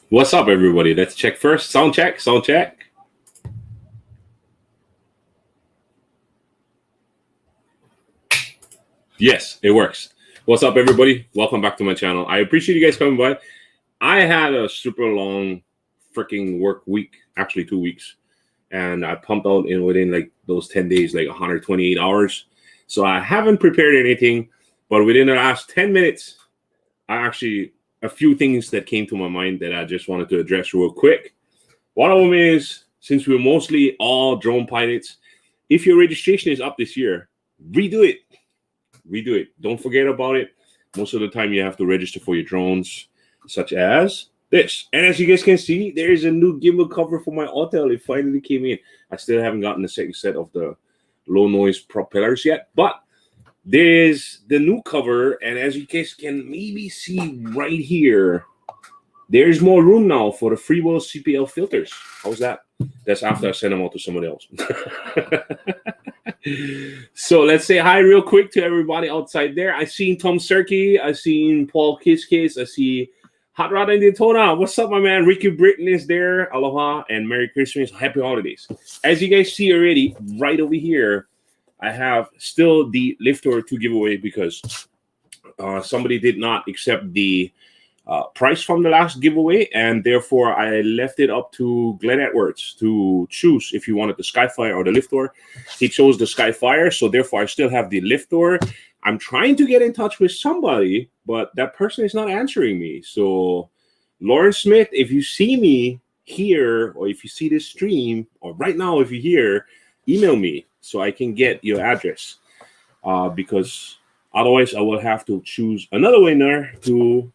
What's up, everybody? Let's check first. Sound check, sound check. Yes, it works. What's up, everybody? Welcome back to my channel. I appreciate you guys coming by. I had a super long freaking work week, actually 2 weeks, and I pumped out within like those 10 days, like 128 hours. So I haven't prepared anything, but within the last 10 minutes, a few things that came to my mind that I just wanted to address real quick. One of them is, since we're mostly all drone pilots, if your registration is up this year, redo it. Redo it. Don't forget about it. Most of the time you have to register for your drones, such as this. And as you guys can see, there is a new gimbal cover for my Autel. It finally came in. I still haven't gotten the second set of the low noise propellers yet, but there's the new cover. And as you guys can maybe see right here, there's more room now for the FreeWheel CPL filters. How's that? That's after I send them out to somebody else. So let's say hi real quick to everybody outside there. I seen Tom Serkey. I seen Paul Kiss. I see Hot Rod in Daytona. What's up, my man? Ricky Britton is there. Aloha and Merry Christmas. Happy holidays. As you guys see already, right over here, I have still the lifter to give away because somebody did not accept the price from the last giveaway, and therefore I left it up to Glenn Edwards to choose if he wanted the Skyfire or the Liftor. He chose the Skyfire, so therefore I still have the Liftor. I'm trying to get in touch with somebody, but that person is not answering me. So Lawrence Smith, if you see me here, or if you see this stream, or right now if you're here, email me so I can get your address, because otherwise I will have to choose another winner to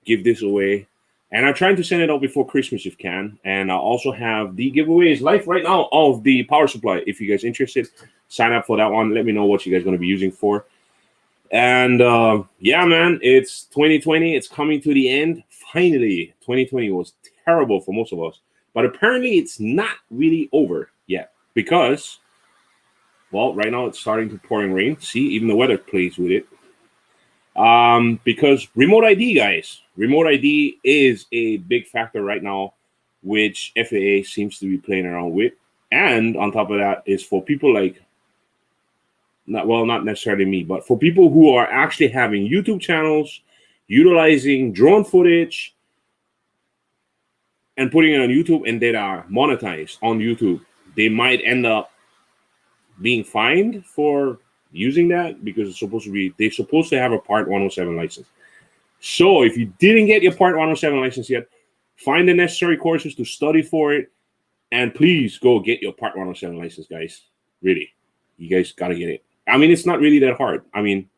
give this away. And I'm trying to send it out before Christmas if can. And I also have the giveaways live right now of the power supply. If you guys interested, sign up for that one. Let me know what you guys are going to be using for. And yeah, man, it's 2020. It's coming to the end. Finally, 2020 was terrible for most of us. But apparently it's not really over yet because, well, right now it's starting to pouring rain. See, even the weather plays with it. Because remote ID, guys, remote ID is a big factor right now, which FAA seems to be playing around with. And on top of that is for people like, not necessarily me, but for people who are actually having YouTube channels, utilizing drone footage and putting it on YouTube, and that are monetized on YouTube. they might end up being fined for using that because they're supposed to have a Part 107 license. So if you didn't get your Part 107 license yet, find the necessary courses to study for it, and please go get your Part 107 license, guys. Really, you guys gotta get it. I mean, it's not really that hard. I mean,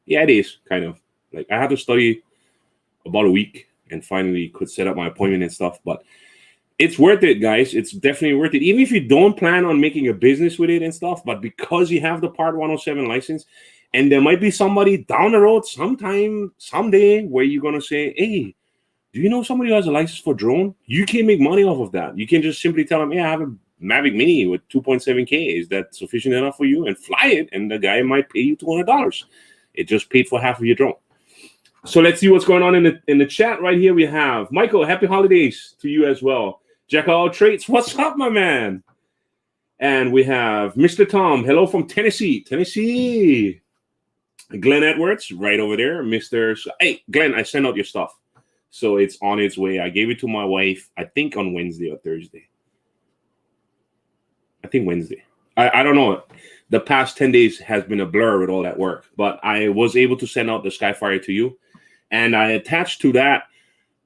yeah, it is kind of. Like, I had to study about a week and finally could set up my appointment and stuff, but it's worth it, guys. It's definitely worth it. Even if you don't plan on making a business with it and stuff, but because you have the Part 107 license, and there might be somebody down the road someday where you're going to say, hey, do you know somebody who has a license for drone? You can make money off of that. You can just simply tell them, yeah, I have a Mavic Mini with 2.7K. Is that sufficient enough for you? And fly it, and the guy might pay you $200. It just paid for half of your drone. So let's see what's going on in the chat right here. We have Michael, happy holidays to you as well. Jack of all trades, what's up, my man? And we have Mr. Tom, hello from Tennessee. Glenn Edwards, right over there. Hey, Glenn, I sent out your stuff. So it's on its way. I gave it to my wife, I think on Wednesday or Thursday. I think Wednesday. I don't know. The past 10 days has been a blur with all that work. But I was able to send out the Skyfire to you. And I attached to that,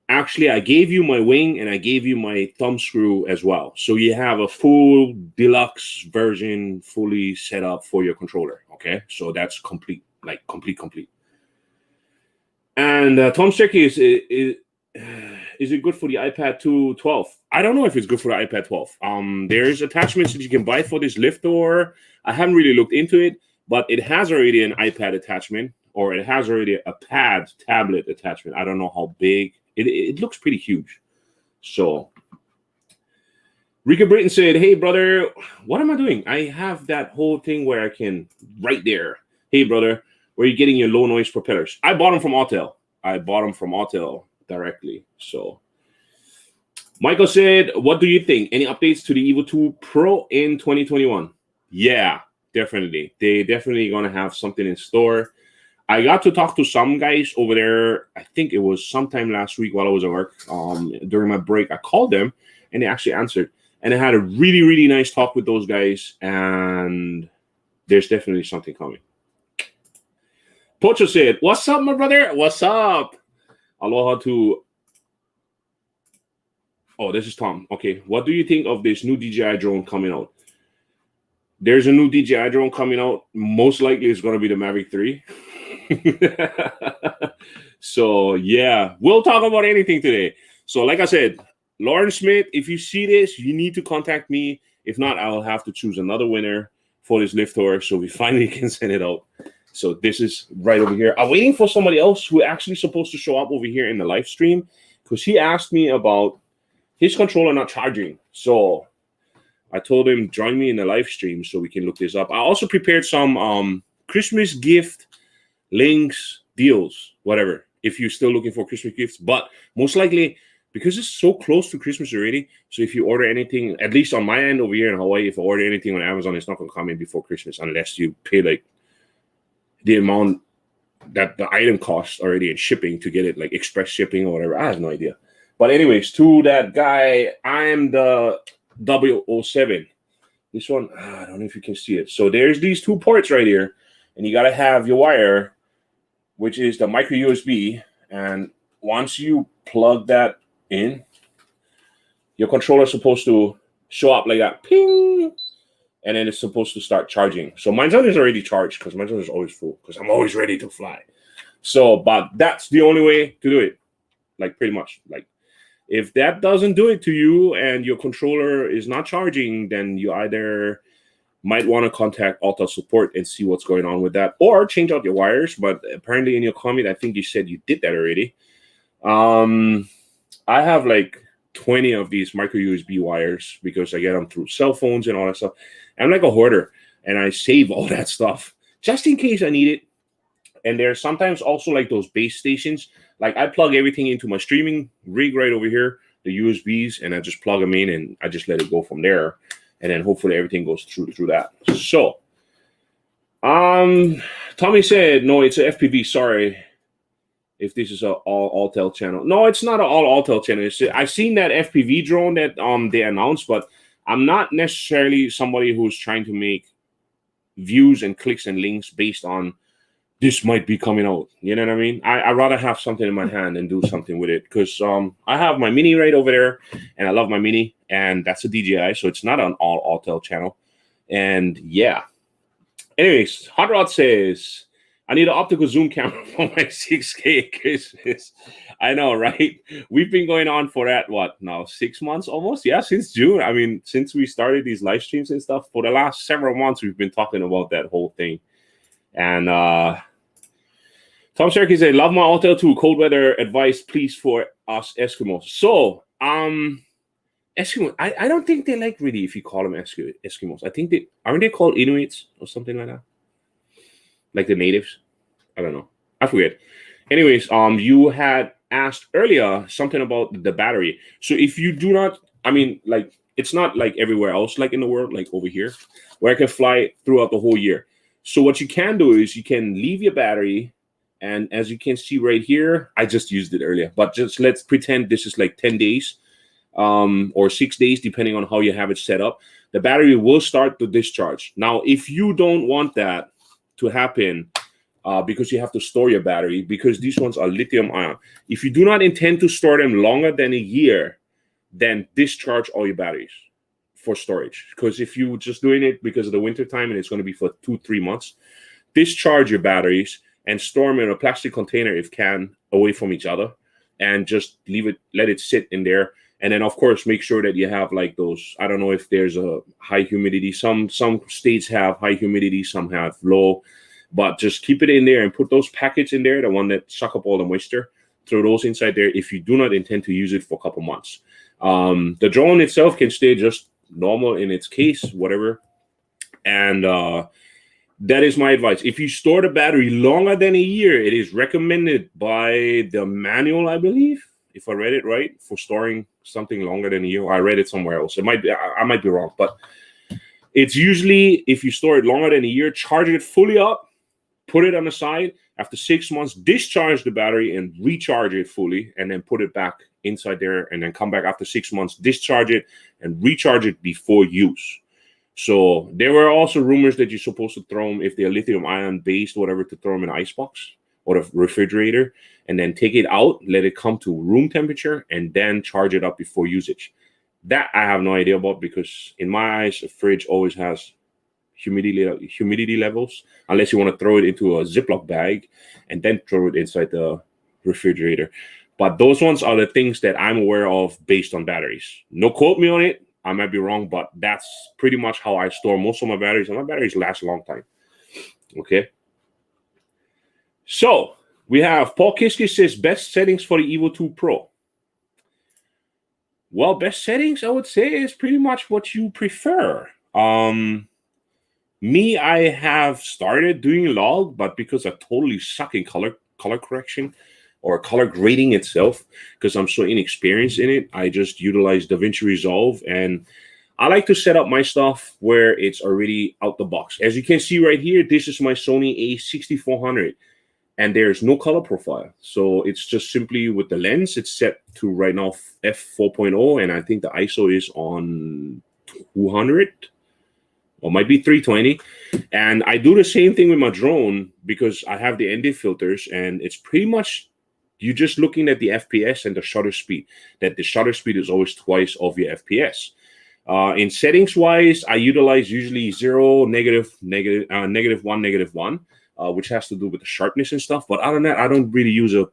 actually, I gave you my wing and I gave you my thumb screw as well. So you have a full deluxe version, fully set up for your controller. Okay, so that's complete, like complete. And Tom Stricky is it good for the iPad 12? I don't know if it's good for the iPad 12. There's attachments that you can buy for this lift door. I haven't really looked into it, but it has already an iPad attachment, or it has already a pad tablet attachment. I don't know how big. It looks pretty huge. So Rika Britton said, hey, brother, what am I doing? I have that whole thing where I can, right there. Hey, brother, where are you getting your low noise propellers? I bought them from Autel. Directly. So Michael said, what do you think? Any updates to the Evo 2 Pro in 2021? Yeah, definitely. They definitely going to have something in store. I got to talk to some guys over there. I think it was sometime last week while I was at work. During my break, I called them and they actually answered. And I had a really, really nice talk with those guys. And there's definitely something coming. Pocho said, what's up, my brother? What's up? Aloha to... Oh, this is Tom. Okay. What do you think of this new DJI drone coming out? There's a new DJI drone coming out. Most likely it's going to be the Mavic 3. So, yeah. We'll talk about anything today. So, like I said, Lauren Smith, if you see this, you need to contact me. If not, I'll have to choose another winner for this lift tour so we finally can send it out. So this is right over here. I'm waiting for somebody else who actually supposed to show up over here in the live stream because he asked me about his controller not charging. So I told him, join me in the live stream so we can look this up. I also prepared some Christmas gift links, deals, whatever, if you're still looking for Christmas gifts. But most likely, because it's so close to Christmas already, so if you order anything, at least on my end over here in Hawaii, if I order anything on Amazon, it's not going to come in before Christmas unless you pay like the amount that the item costs already in shipping to get it, like express shipping or whatever. I have no idea. But anyways, to that guy, I'm the 007. This one, I don't know if you can see it. So there's these two ports right here, and you got to have your wire, which is the micro USB. And once you plug that in, your controller is supposed to show up like that. Ping! And then it's supposed to start charging. So mine's is already charged because mine's is always full because I'm always ready to fly. So, but that's the only way to do it. Like pretty much. Like if that doesn't do it to you and your controller is not charging, then you either might want to contact Autel support and see what's going on with that, or change out your wires. But apparently in your comment, I think you said you did that already. I have like 20 of these micro USB wires because I get them through cell phones and all that stuff. I'm like a hoarder and I save all that stuff just in case I need it. And there's sometimes also like those base stations. Like I plug everything into my streaming rig right over here, the USBs, and I just plug them in and I just let it go from there. And then hopefully everything goes through that. So, Tommy said, no, it's a FPV. Sorry. If this is a all Autel channel. No, it's not an all Autel channel. I've seen that FPV drone that they announced, but I'm not necessarily somebody who's trying to make views and clicks and links based on this might be coming out. You know what I mean? I'd rather have something in my hand and do something with it, because I have my Mini right over there, and I love my Mini, and that's a DJI, so it's not an all Autel channel. And yeah. Anyways, Hot Rod says, I need an optical zoom camera for my 6K Christmas. I know, right? We've been going on for that, what, now 6 months almost? Yeah, since June. I mean, since we started these live streams and stuff, for the last several months, we've been talking about that whole thing. And Tom Sherky said, love my Autel 2. Cold weather advice, please, for us Eskimos. So, Eskimos, I don't think they like really if you call them Eskimos. I think aren't they called Inuits or something like that? Like the natives? I don't know. I forget. Anyways, you had asked earlier something about the battery. So if you do not, I mean, like, it's not like everywhere else, like in the world, like over here, where I can fly throughout the whole year. So what you can do is you can leave your battery. And as you can see right here, I just used it earlier, but just let's pretend this is like 10 days or 6 days, depending on how you have it set up. The battery will start to discharge. Now, if you don't want that to happen, because you have to store your battery, because these ones are lithium ion. If you do not intend to store them longer than a year, then discharge all your batteries for storage. Because if you're just doing it because of the winter time and it's going to be for 2-3 months, discharge your batteries and store them in a plastic container if can, away from each other, and just let it sit in there. And then, of course, make sure that you have like those, I don't know if there's a high humidity. Some states have high humidity, some have low, but just keep it in there and put those packets in there, the one that suck up all the moisture, throw those inside there if you do not intend to use it for a couple months. The drone itself can stay just normal in its case, whatever. And that is my advice. If you store the battery longer than a year, it is recommended by the manual, I believe, if I read it right, for storing something longer than a year. I read it somewhere else. It might be, I might be wrong, but it's usually, if you store it longer than a year, charge it fully up, put it on the side. After 6 months, discharge the battery and recharge it fully, and then put it back inside there, and then come back after 6 months, discharge it and recharge it before use. So there were also rumors that you're supposed to throw them, if they're lithium ion based, whatever, to throw them in an icebox or the refrigerator, and then take it out, let it come to room temperature, and then charge it up before usage. That I have no idea about, because in my eyes, a fridge always has humidity levels, unless you want to throw it into a Ziploc bag and then throw it inside the refrigerator. But those ones are the things that I'm aware of based on batteries. No quote me on it. I might be wrong, but that's pretty much how I store most of my batteries, and my batteries last a long time. Okay. So we have Paul Kiske says best settings for the Evo 2 Pro. Well, best settings, I would say, is pretty much what you prefer. Me, I have started doing log, but because I totally suck in color correction or color grading itself, because I'm so inexperienced in it, I just utilize DaVinci Resolve, and I like to set up my stuff where it's already out the box. As you can see right here, this is my Sony A6400, and there's no color profile. So it's just simply with the lens, it's set to right now f4.0, and I think the ISO is on 200, or might be 320. And I do the same thing with my drone, because I have the ND filters, and it's pretty much, you're just looking at the FPS and the shutter speed, that the shutter speed is always twice of your FPS. In settings wise, I utilize usually 0, -1, -1, which has to do with the sharpness and stuff. But other than that, I don't really use a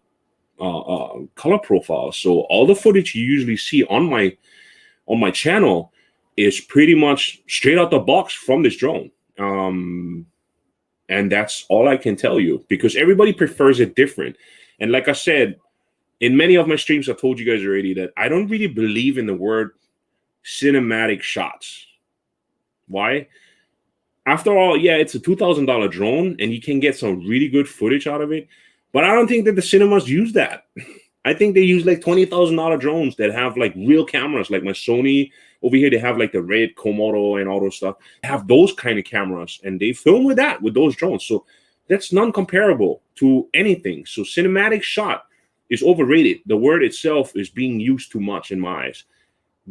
color profile. So all the footage you usually see on my channel is pretty much straight out the box from this drone. And that's all I can tell you, because everybody prefers it different. And like I said, in many of my streams, I told you guys already that I don't really believe in the word cinematic shots. Why? After all, yeah, it's a $2,000 drone, and you can get some really good footage out of it. But I don't think that the cinemas use that. I think they use like $20,000 drones that have like real cameras, like my Sony over here. They have like the Red Komodo and all those stuff. They have those kind of cameras, and they film with those drones. So that's non-comparable to anything. So cinematic shot is overrated. The word itself is being used too much in my eyes.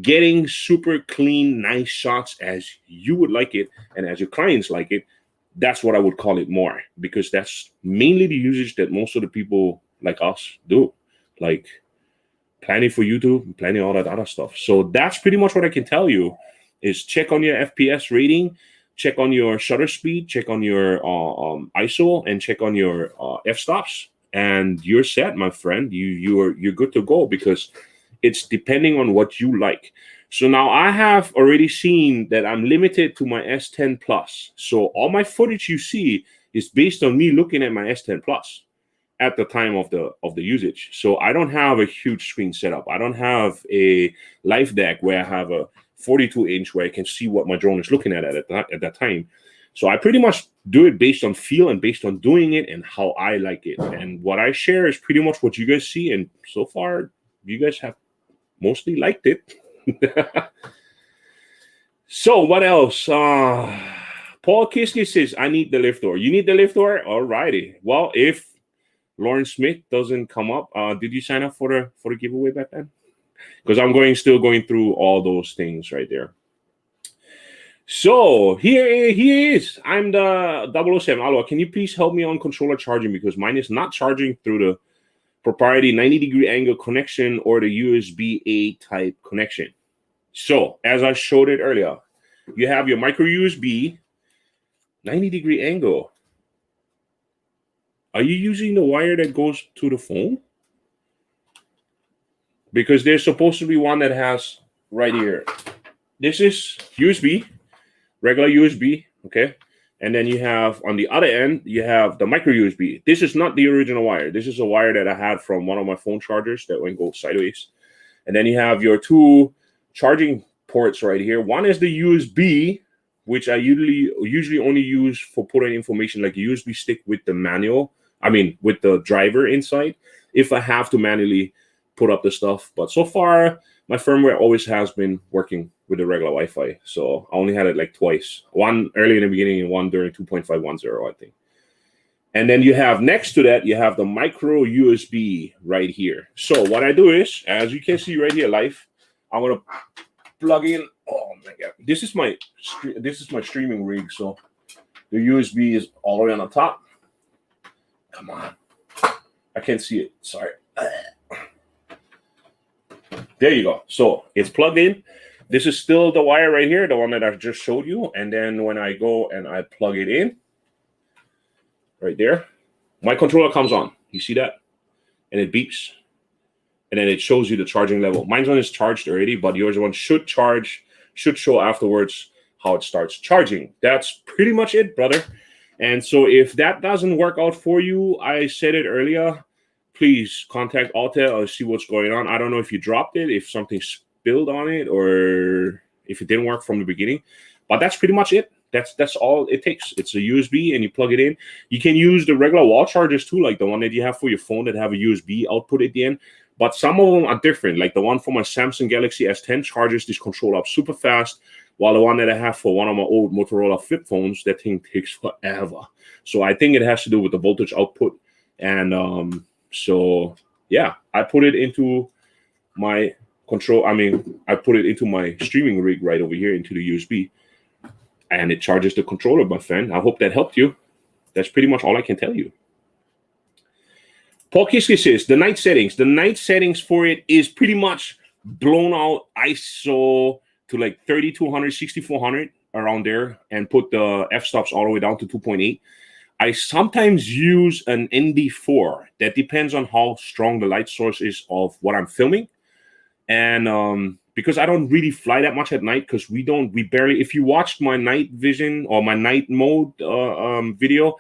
getting super clean, nice shots as you would like it and as your clients like it, that's what I would call it more, because that's mainly the usage that most of the people like us do. Like planning for YouTube, planning all that other stuff. So that's pretty much what I can tell you is check on your FPS rating, check on your shutter speed, check on your ISO, and check on your f-stops, and you're set, my friend. You're good to go, because it's depending on what you like. So now I have already seen that I'm limited to my S10 Plus. So all my footage you see is based on me looking at my S10 Plus at the time of the usage. So I don't have a huge screen setup. I don't have a live deck where I have a 42-inch where I can see what my drone is looking at that time. So I pretty much do it based on feel and based on doing it and how I like it. And what I share is pretty much what you guys see. And so far, you guys have mostly liked it. So what else? Paul Kiske says, I need the lift door. You need the lift door? Alrighty. Well, if Lauren Smith doesn't come up, did you sign up for the giveaway back then? Because I'm still going through all those things right there. So here he is. I'm the 007. Aloha, can you please help me on controller charging, because mine is not charging through the proprietary 90-degree angle connection or the USB-A type connection. So as I showed it earlier, you have your micro USB 90-degree angle. Are you using the wire that goes to the phone? Because there's supposed to be one that has right here. This is USB, regular USB, okay? And then you have on the other end, you have the micro USB. This is not the original wire. This is a wire that I had from one of my phone chargers that went go sideways. And then you have your two charging ports right here. One is the USB, which I usually only use for putting information like a USB stick with the manual. I mean, with the driver inside, if I have to manually put up the stuff. But so far, my firmware always has been working with the regular Wi-Fi. So I only had it like twice. One early in the beginning and one during 2.510, I think. And then you have next to that, you have the micro USB right here. So what I do is, as you can see right here live, I'm going to plug in. Oh my God. This is my streaming rig. So the USB is all the way on the top. Come on. I can't see it. Sorry. There you go. So it's plugged in. This is still the wire right here, the one that I just showed you. And then when I go and I plug it in, right there, my controller comes on. You see that? And it beeps. And then it shows you the charging level. Mine's one is charged already, but yours one should show afterwards how it starts charging. That's pretty much it, brother. And so if that doesn't work out for you, I said it earlier, please contact Altel or see what's going on. I don't know if you dropped it, if something spilled on it, or if it didn't work from the beginning. But that's pretty much it. That's all it takes. It's a USB and you plug it in. You can use the regular wall chargers too, like the one that you have for your phone that have a USB output at the end. But some of them are different. Like the one for my Samsung Galaxy S10 charges this controller up super fast, while the one that I have for one of my old Motorola flip phones, that thing takes forever. So I think it has to do with the voltage output. And so, yeah, I put it into my I put it into my streaming rig right over here into the USB. And it charges the controller, my friend. I hope that helped you. That's pretty much all I can tell you. Paul Kiske says, the night settings. The night settings for it is pretty much blown out ISO to like 3200, 6400 around there, and put the f-stops all the way down to 2.8. I sometimes use an ND4. That depends on how strong the light source is of what I'm filming. And because I don't really fly that much at night, because we barely, if you watched my night vision or my night mode video,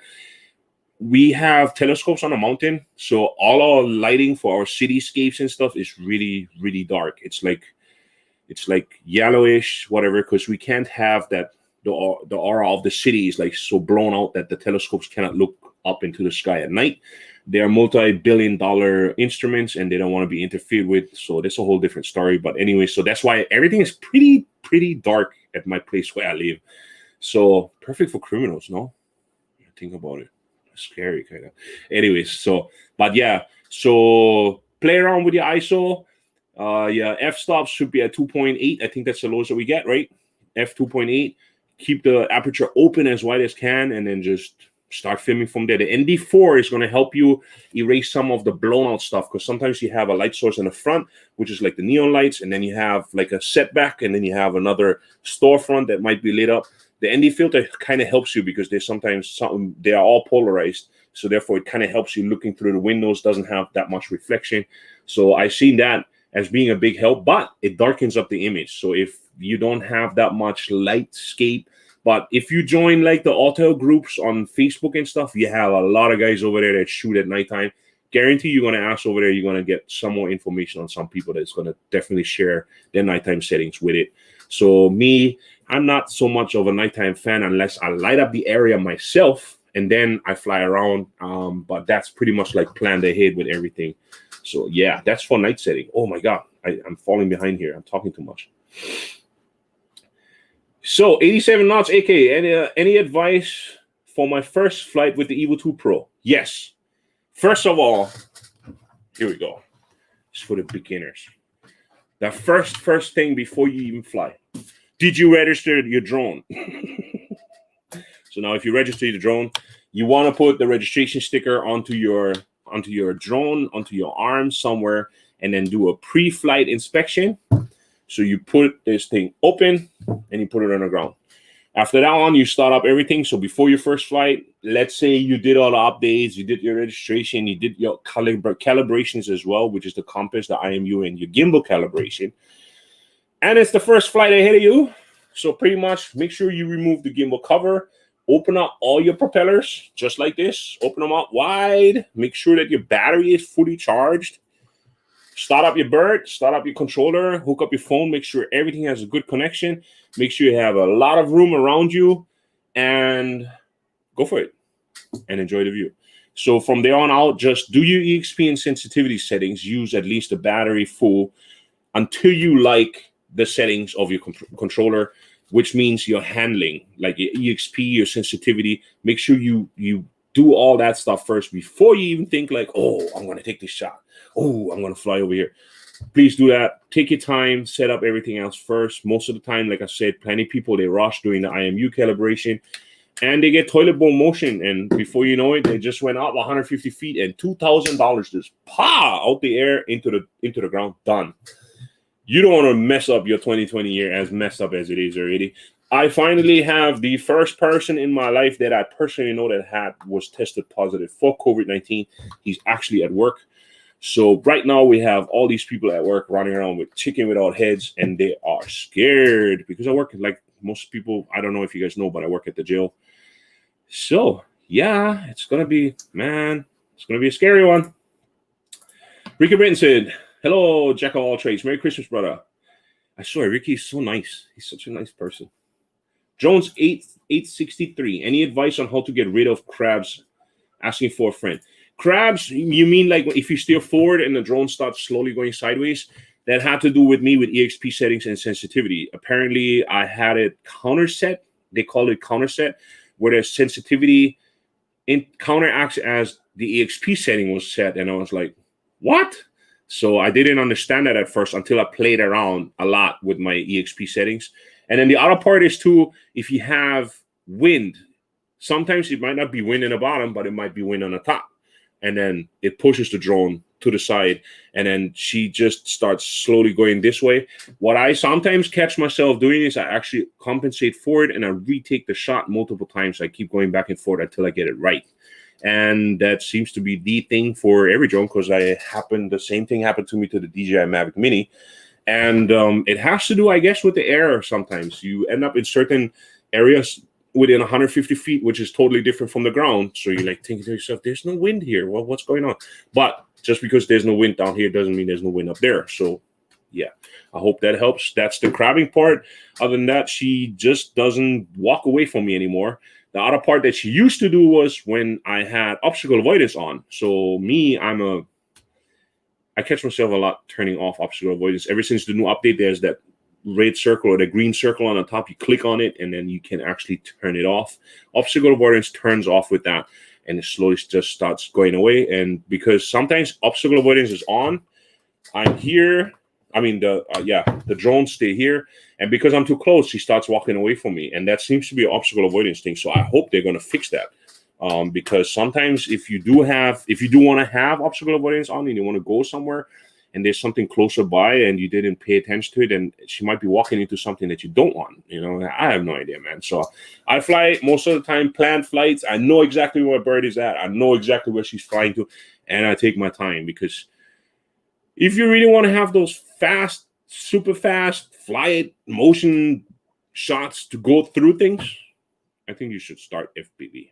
we have telescopes on the mountain. So all our lighting for our cityscapes and stuff is really, really dark. It's like yellowish, whatever, because we can't have that. The aura of the city is like so blown out that the telescopes cannot look up into the sky at night. They are multi-billion-dollar instruments and they don't want to be interfered with. So that's a whole different story. But anyway, so that's why everything is pretty dark at my place where I live. So perfect for criminals, no? Think about it. Scary kind of. Anyways, but yeah, so play around with your ISO. Yeah, f-stops should be at 2.8. I think that's the lowest that we get, right? f2.8. Keep the aperture open as wide as can, and then just start filming from there. The ND4 is going to help you erase some of the blown out stuff, because sometimes you have a light source in the front, which is like the neon lights, and then you have like a setback, and then you have another storefront that might be lit up. The ND filter kind of helps you because there's sometimes they are all polarized, so therefore it kind of helps you looking through the windows, doesn't have that much reflection. So I've seen that as being a big help, but it darkens up the image. So if you don't have that much lightscape, but if you join like the auto groups on Facebook and stuff, you have a lot of guys over there that shoot at nighttime. Guarantee you're going to ask over there, you're going to get some more information on some people that's going to definitely share their nighttime settings with it. So me, I'm not so much of a nighttime fan unless I light up the area myself and then I fly around. But that's pretty much like planned ahead with everything. So yeah, that's for night setting. Oh my God, I'm falling behind here. I'm talking too much. So 87 knots, AK, any advice for my first flight with the Evo 2 Pro? Yes. First of all, here we go. It's for the beginners. The first thing before you even fly, did you register your drone? So now if you register the drone, you want to put the registration sticker onto your drone, onto your arm somewhere, and then do a pre-flight inspection. So you put this thing open and you put it on the ground. After that one, you start up everything. So before your first flight, let's say you did all the updates, you did your registration, you did your calibrations as well, which is the compass, the IMU, and your gimbal calibration. And it's the first flight ahead of you. So pretty much make sure you remove the gimbal cover, open up all your propellers just like this, open them up wide, make sure that your battery is fully charged. Start up your bird, start up your controller, hook up your phone, make sure everything has a good connection, make sure you have a lot of room around you, and go for it and enjoy the view. So from there on out, just do your EXP and sensitivity settings, use at least the battery full until you like the settings of your controller, which means your handling, like your EXP, your sensitivity. Make sure you do all that stuff first before you even think like, oh, I'm going to take this shot. Oh, I'm going to fly over here. Please do that. Take your time, set up everything else first. Most of the time, like I said, plenty of people, they rush doing the IMU calibration and they get toilet bowl motion. And before you know it, they just went up 150 feet and $2,000 just out the air into the ground. Done. You don't want to mess up your 2020 year as messed up as it is already. I finally have the first person in my life that I personally know that was tested positive for COVID-19. He's actually at work. So right now we have all these people at work running around with chicken without heads, and they are scared because I work like most people. I don't know if you guys know, but I work at the jail. So yeah, it's going to be a scary one. Ricky Britton said, hello, Jack of all trades. Merry Christmas, brother. I swear, Ricky is so nice. He's such a nice person. Jones 863. Any advice on how to get rid of crabs? Asking for a friend. Crabs, you mean like if you steer forward and the drone starts slowly going sideways? That had to do with me with EXP settings and sensitivity. Apparently, I had it counter set. They call it counter set, where the sensitivity in counteracts as the EXP setting was set. And I was like, what? So I didn't understand that at first until I played around a lot with my EXP settings. And then the other part is too, if you have wind, sometimes it might not be wind in the bottom, but it might be wind on the top. And then it pushes the drone to the side, and then she just starts slowly going this way. What I sometimes catch myself doing is I actually compensate for it, and I retake the shot multiple times. I keep going back and forth until I get it right. And that seems to be the thing for every drone, because the same thing happened to me to the DJI Mavic Mini. And it has to do, I guess, with the air. Sometimes you end up in certain areas within 150 feet, which is totally different from the ground. So you're like thinking to yourself, there's no wind here. Well, what's going on? But just because there's no wind down here doesn't mean there's no wind up there. So yeah, I hope that helps. That's the crabbing part. Other than that, she just doesn't walk away from me anymore. The other part that she used to do was when I had obstacle avoidance on. So me, I catch myself a lot turning off obstacle avoidance. Ever since the new update, there's that red circle or the green circle on the top. You click on it and then you can actually turn it off. Obstacle avoidance turns off with that, and it slowly just starts going away. And because sometimes obstacle avoidance is on, I'm here, the drones stay here, and because I'm too close, she starts walking away from me, and that seems to be an obstacle avoidance thing. So I hope they're going to fix that, because sometimes if you do want to have obstacle avoidance on and you want to go somewhere, and there's something closer by and you didn't pay attention to it, and she might be walking into something that you don't want. I have no idea, man. So I fly most of the time, planned flights. I know exactly where a bird is at. I know exactly where she's flying to, and I take my time, because if you really want to have those fast, super fast flight motion shots to go through things, I think you should start FPV.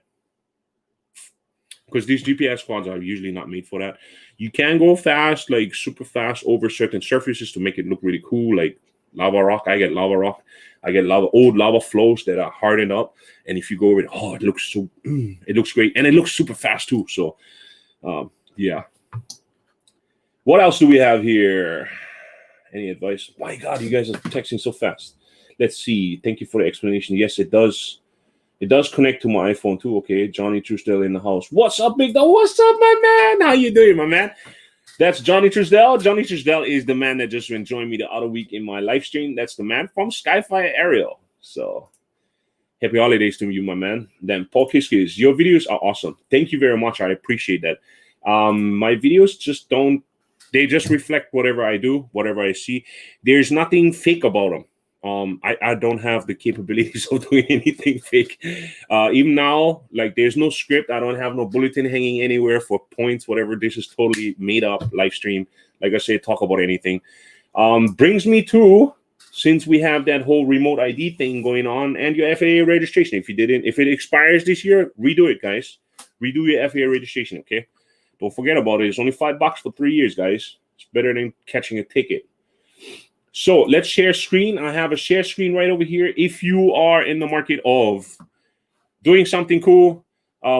Because these GPS quads are usually not made for that. You can go fast, like super fast over certain surfaces to make it look really cool, like lava rock. I get lava rock. I get old lava flows that are hardened up. And if you go over it, it looks great. And it looks super fast too. So, yeah. What else do we have here? Any advice? My God, you guys are texting so fast. Let's see. Thank you for the explanation. Yes, it does. It does connect to my iPhone too. Okay, Johnny Truesdale in the house. What's up, Big Dog? What's up, my man? How you doing, my man? That's Johnny Truesdale. Johnny Truesdale is the man that just joined me the other week in my live stream. That's the man from Skyfire Aerial. So happy holidays to you, my man. Then Paul Kiskis, your videos are awesome. Thank you very much. I appreciate that. My videos they just reflect whatever I do, whatever I see. There's nothing fake about them. I don't have the capabilities of doing anything fake. Even now, like, there's no script. I don't have no bulletin hanging anywhere for points, whatever. This is totally made up live stream. Like I said, talk about anything. Brings me to, since we have that whole remote ID thing going on and your FAA registration. If it expires this year, redo it, guys. Redo your FAA registration, okay? Don't forget about it. It's only $5 for 3 years, guys. It's better than catching a ticket. So let's share screen. I have a share screen right over here. If you are in the market of doing something cool,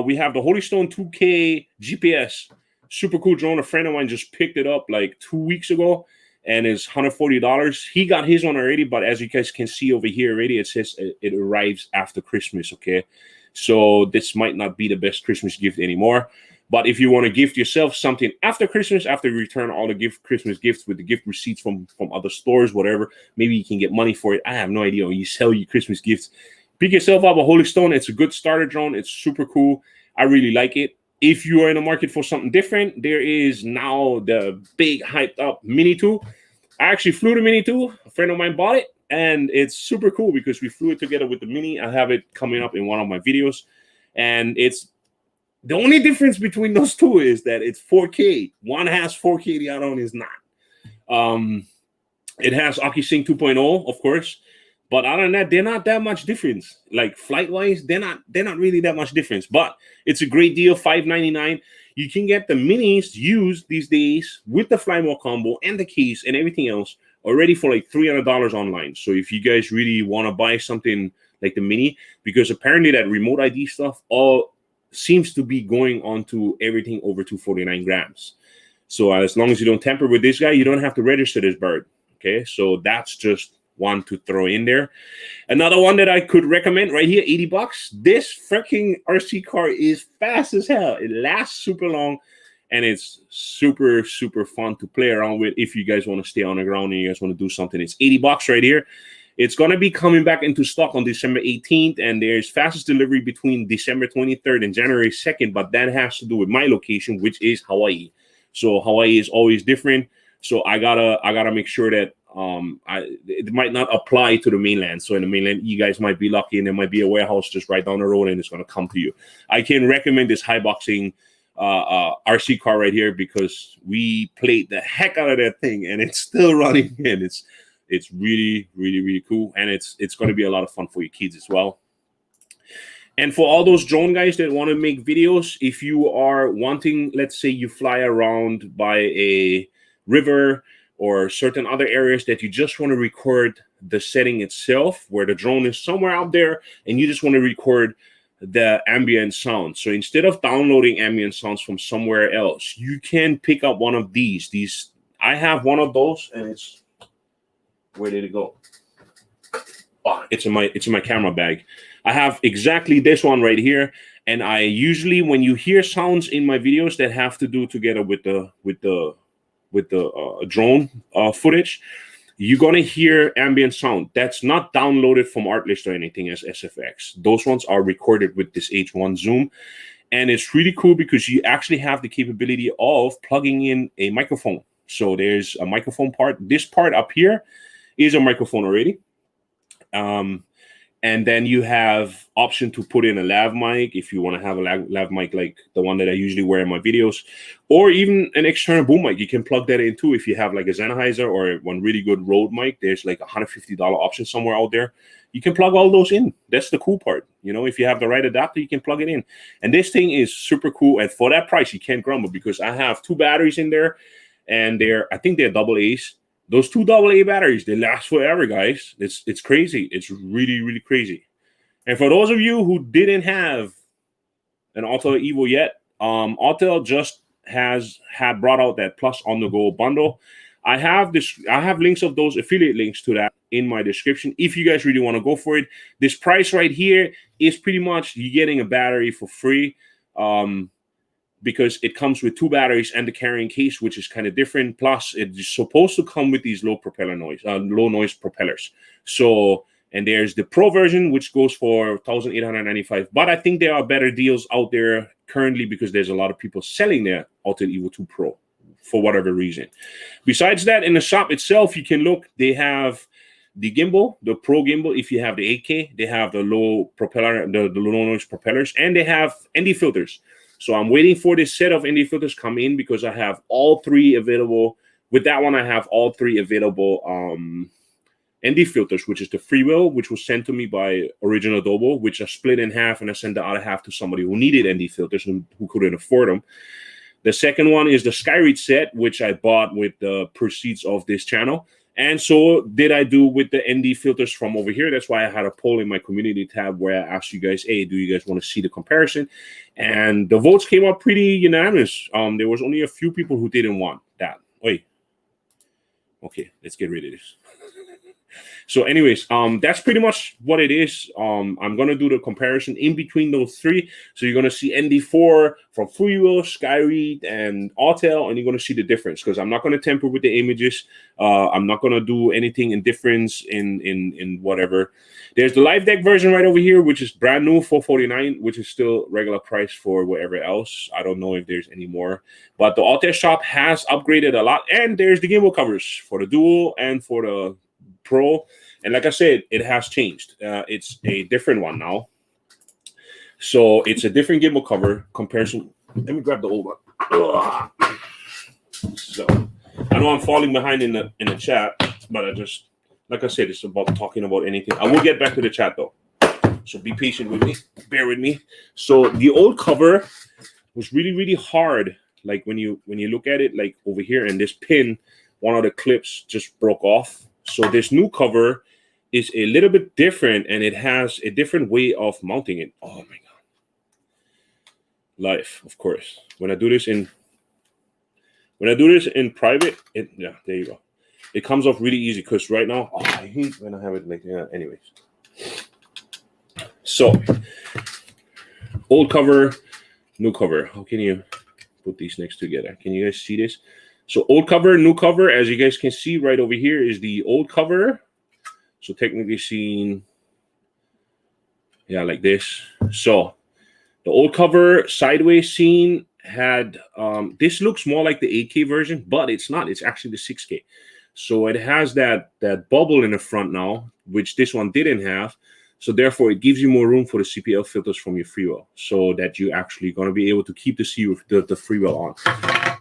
we have the Holystone 2K GPS. Super cool drone. A friend of mine just picked it up like 2 weeks ago, and it's $140. He got his one already, but as you guys can see over here already, it says it arrives after Christmas, okay? So this might not be the best Christmas gift anymore. But if you want to gift yourself something after Christmas, after you return all the Christmas gifts with the gift receipts from other stores, whatever, maybe you can get money for it. I have no idea. When you sell your Christmas gifts, pick yourself up a Holystone. It's a good starter drone. It's super cool. I really like it. If you are in the market for something different, there is now the big hyped up Mini 2. I actually flew the Mini 2. A friend of mine bought it, and it's super cool because we flew it together with the Mini. I have it coming up in one of my videos, and it's the only difference between those two is that it's 4K. One has 4K, the other one is not. It has OcuSync 2.0, of course, but other than that, they're not that much difference. Like flight-wise, they're not really that much difference. But it's a great deal, $599. You can get the Minis used these days with the Fly More combo and the case and everything else already for like $300 online. So if you guys really want to buy something like the Mini, because apparently that remote ID stuff all seems to be going on to everything over 249 grams. So as long as you don't tamper with this guy, you don't have to register this bird. Okay, so that's just one to throw in there. Another one that I could recommend right here, $80. This freaking RC car is fast as hell. It lasts super long, and it's super, super fun to play around with if you guys want to stay on the ground and you guys want to do something. It's $80 right here. It's going to be coming back into stock on December 18th, and there's fastest delivery between December 23rd and January 2nd, but that has to do with my location, which is Hawaii. So Hawaii is always different. So I gotta make sure that it might not apply to the mainland. So in the mainland, you guys might be lucky, and there might be a warehouse just right down the road, and it's going to come to you. I can recommend this high boxing RC car right here because we played the heck out of that thing, and it's still running, and it's really, really, really cool, and it's going to be a lot of fun for your kids as well. And for all those drone guys that want to make videos, if you are wanting, let's say you fly around by a river or certain other areas that you just want to record the setting itself, where the drone is somewhere out there, and you just want to record the ambient sound. So instead of downloading ambient sounds from somewhere else, you can pick up one of these. I have one of those, and it's, where did it go? Oh, it's in my camera bag. I have exactly this one right here, and I usually, when you hear sounds in my videos that have to do together with the drone footage, you're gonna hear ambient sound that's not downloaded from Artlist or anything as SFX. Those ones are recorded with this H1 zoom, and it's really cool because you actually have the capability of plugging in a microphone. So there's a microphone part. This part up here is a microphone already. And then you have option to put in a lav mic if you want to have a lav mic like the one that I usually wear in my videos, or even an external boom mic. You can plug that in too if you have like a Sennheiser or one really good Rode mic. There's like $150 option somewhere out there. You can plug all those in. That's the cool part. You know, if you have the right adapter, you can plug it in. And this thing is super cool. And for that price, you can't grumble because I have 2 batteries in there, and I think they're double A's. Those 2 AA batteries, they last forever, guys. It's crazy. It's really, really crazy. And for those of you who didn't have an Autel Evo yet, Autel just had brought out that Plus on the Go bundle. I have links of those affiliate links to that in my description if you guys really want to go for it. This price right here is pretty much you getting a battery for free. Because it comes with 2 batteries and the carrying case, which is kind of different. Plus, it's supposed to come with these low noise propellers. So, and there's the Pro version, which goes for $1,895. But I think there are better deals out there currently because there's a lot of people selling their Autel Evo 2 Pro for whatever reason. Besides that, in the shop itself, you can look. They have the gimbal, the Pro gimbal. If you have the 8K, they have the low low noise propellers, and they have ND filters. So I'm waiting for this set of ND filters come in because I have all 3 available. With that one, I have all 3 available ND filters, which is the Freewheel, which was sent to me by Original Adobo, which I split in half, and I sent the other half to somebody who needed ND filters and who couldn't afford them. The second one is the Skyreach set, which I bought with the proceeds of this channel. And so did I do with the ND filters from over here. That's why I had a poll in my community tab where I asked you guys, hey, do you guys want to see the comparison? And the votes came up pretty unanimous. There was only a few people who didn't want that. Wait. Okay, let's get rid of this. So anyways, that's pretty much what it is. I'm going to do the comparison in between those 3. So you're going to see ND4 from Freewheel, Skyreach, and Autel, and you're going to see the difference because I'm not going to temper with the images. I'm not going to do anything in difference in whatever. There's the Live Deck version right over here, which is brand new, $449, which is still regular price for whatever else. I don't know if there's any more. But the Autel shop has upgraded a lot. And there's the gimbal covers for the Dual and for the Pro, and like I said, it has changed. It's a different one now. So it's a different gimbal cover comparison. Let me grab the old one. Ugh. So I know I'm falling behind in the chat, but I just, like I said, it's about talking about anything. I will get back to the chat though, so be patient with me, bear with me. So the old cover was really, really hard. Like when you look at it, like over here, and this pin, one of the clips just broke off. So this new cover is a little bit different, and it has a different way of mounting it. Oh my God. Live, of course. When I do this in private, yeah, there you go. It comes off really easy because right now, I hate when I have it like, yeah, anyways. So old cover, new cover. How can you put these next together? Can you guys see this? So old cover, new cover, as you guys can see right over here is the old cover. So technically seen, yeah, like this. So the old cover sideways scene had, this looks more like the 8K version, but it's not. It's actually the 6K. So it has that bubble in the front now, which this one didn't have. So therefore, it gives you more room for the CPL filters from your Freewheel, so that you're actually going to be able to keep the Freewheel on.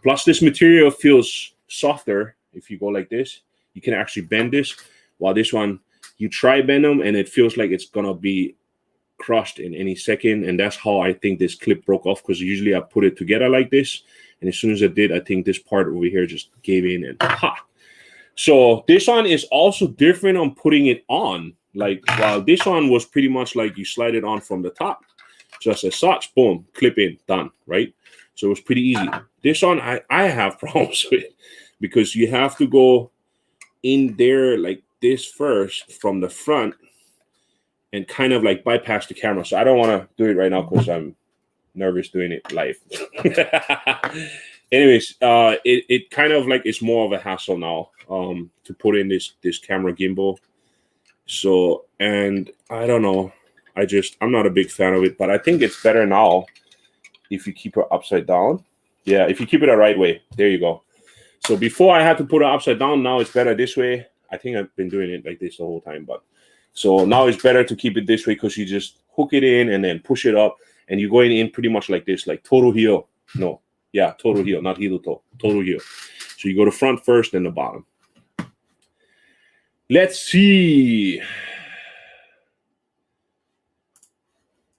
Plus, this material feels softer. If you go like this, you can actually bend this. While this one, you try bend them, and it feels like it's going to be crushed in any second. And that's how I think this clip broke off, because usually I put it together like this. And as soon as I did, I think this part over here just gave in and ha. So this one is also different on putting it on. Like, while this one was pretty much like you slide it on from the top, just as such, boom, clip in, done, right? So it was pretty easy. This one, I have problems with, because you have to go in there like this first from the front and kind of like bypass the camera. So I don't want to do it right now because I'm nervous doing it live. anyways, it kind of like it's more of a hassle now to put in this camera gimbal. So, and I don't know, I'm not a big fan of it, but I think it's better now if you keep it upside down. Yeah, if you keep it the right way. There you go. So before I had to put it upside down, now it's better this way. I think I've been doing it like this the whole time, but so now it's better to keep it this way because you just hook it in and then push it up, and you're going in pretty much like this, like total heel. No, yeah, total heel, not heel to toe, total heel. So you go to front first, then the bottom. Let's see.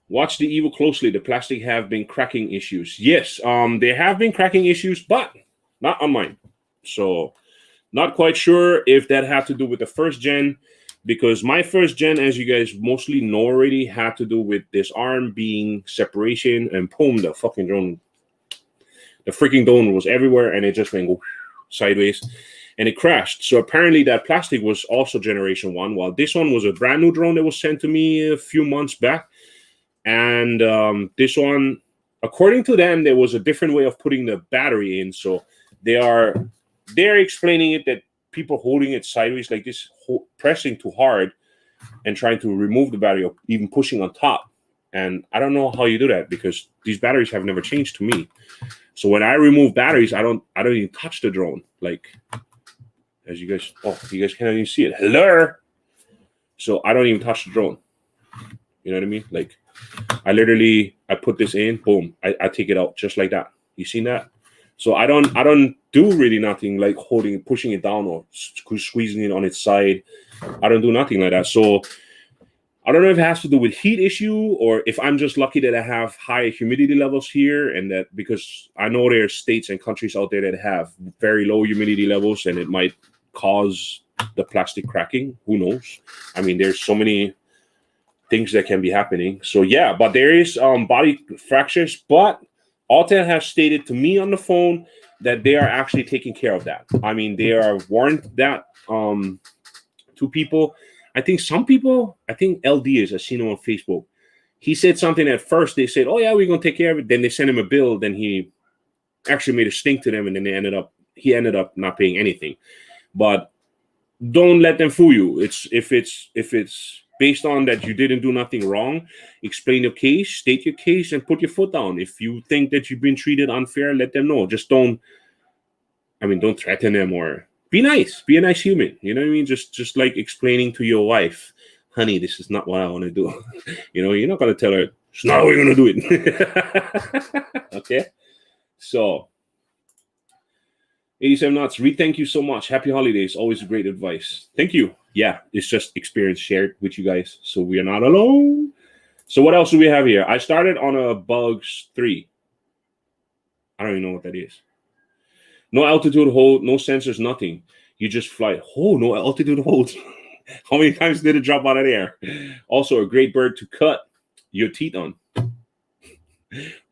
Watch the Evo closely. The plastic have been cracking issues. Yes, they have been cracking issues, but not on mine. So not quite sure if that had to do with the first gen, because my first gen, as you guys mostly know already, had to do with this arm being separation, and boom, the fucking drone, the freaking drone was everywhere, and it just went sideways, and it crashed. So apparently that plastic was also generation 1, while this one was a brand new drone that was sent to me a few months back. And this one, according to them, there was a different way of putting the battery in. So they're explaining it that people holding it sideways like this, pressing too hard and trying to remove the battery, or even pushing on top. And I don't know how you do that, because these batteries have never changed to me. So when I remove batteries, I don't even touch the drone. Like, as you guys can't even see it. Hello. So I don't even touch the drone. You know what I mean? Like, I put this in, boom, I take it out just like that. You seen that? So I don't do really nothing like pushing it down or squeezing it on its side. I don't do nothing like that. So I don't know if it has to do with heat issue, or if I'm just lucky that I have high humidity levels here, and that because I know there are states and countries out there that have very low humidity levels, and it might cause the plastic cracking. Who knows? I mean, there's so many things that can be happening. So yeah, but there is body fractures, but Autel has stated to me on the phone that they are actually taking care of that. I mean, they are warned that to people. I think LD is, I've seen him on Facebook. He said something at first. They said, oh yeah, we're going to take care of it. Then they sent him a bill. Then he actually made a stink to them. And then he ended up not paying anything. But don't let them fool you. If it's based on that you didn't do nothing wrong, explain your case, state your case, and put your foot down. If you think that you've been treated unfair, let them know. Just don't threaten them, or be nice. Be a nice human. You know what I mean? Just like explaining to your wife, honey, this is not what I want to do. You're not going to tell her, it's not how we're going to do it. Okay? So, 87 knots. Reed, thank you so much. Happy holidays. Always great advice. Thank you. Yeah, it's just experience shared with you guys, so we are not alone. So what else do we have here? I started on a Bugs 3. I don't even know what that is. No altitude hold, no sensors, nothing. You just fly. Oh, no altitude hold. How many times did it drop out of the air? Also, a great bird to cut your teeth on.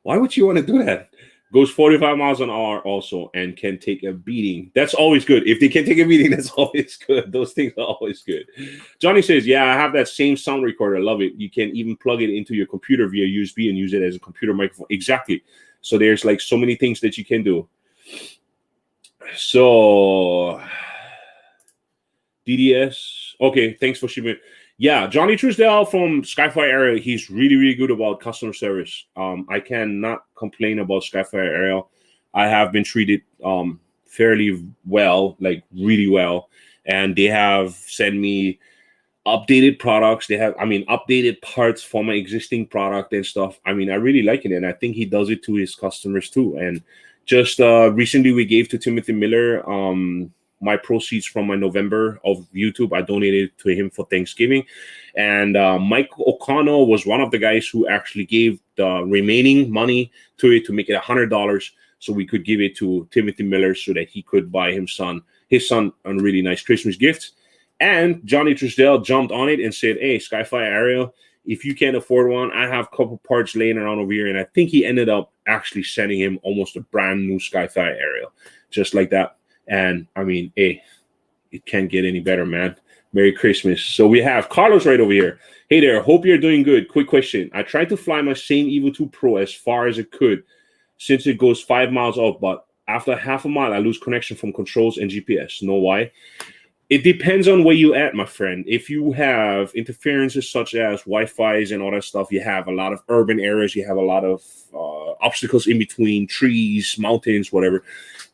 Why would you want to do that? Goes 45 miles an hour also, and can take a beating. That's always good. If they can take a beating, that's always good. Those things are always good. Johnny says, yeah, I have that same sound recorder. I love it. You can even plug it into your computer via USB and use it as a computer microphone. Exactly. So there's like so many things that you can do. So DDS. Okay, thanks for shipping. Yeah, Johnny Truesdale from Skyfire Aerial, he's really, really good about customer service. I cannot complain about Skyfire Aerial. I have been treated fairly well, like really well. And they have sent me updated products. They have, updated parts for my existing product and stuff. I really like it. And I think he does it to his customers too. And just recently we gave to Timothy Miller my proceeds from my November of YouTube. I donated to him for Thanksgiving. And Mike O'Connell was one of the guys who actually gave the remaining money to it to make it $100 so we could give it to Timothy Miller so that he could buy his son a really nice Christmas gift. And Johnny Truesdale jumped on it and said, hey, Skyfire Aerial, if you can't afford one, I have a couple parts laying around over here. And I think he ended up actually sending him almost a brand new Skyfire Aerial, just like that. And hey, it can't get any better, man. Merry Christmas. So we have Carlos right over here. Hey there, hope you're doing good. Quick question. I tried to fly my same Evo 2 Pro as far as it could since it goes 5 miles out, but After half a mile, I lose connection from controls and GPS. Know why? It depends on where you at, my friend. If you have interferences such as Wi-Fi's and all that stuff, you have a lot of urban areas, you have a lot of obstacles in between, trees, mountains, whatever.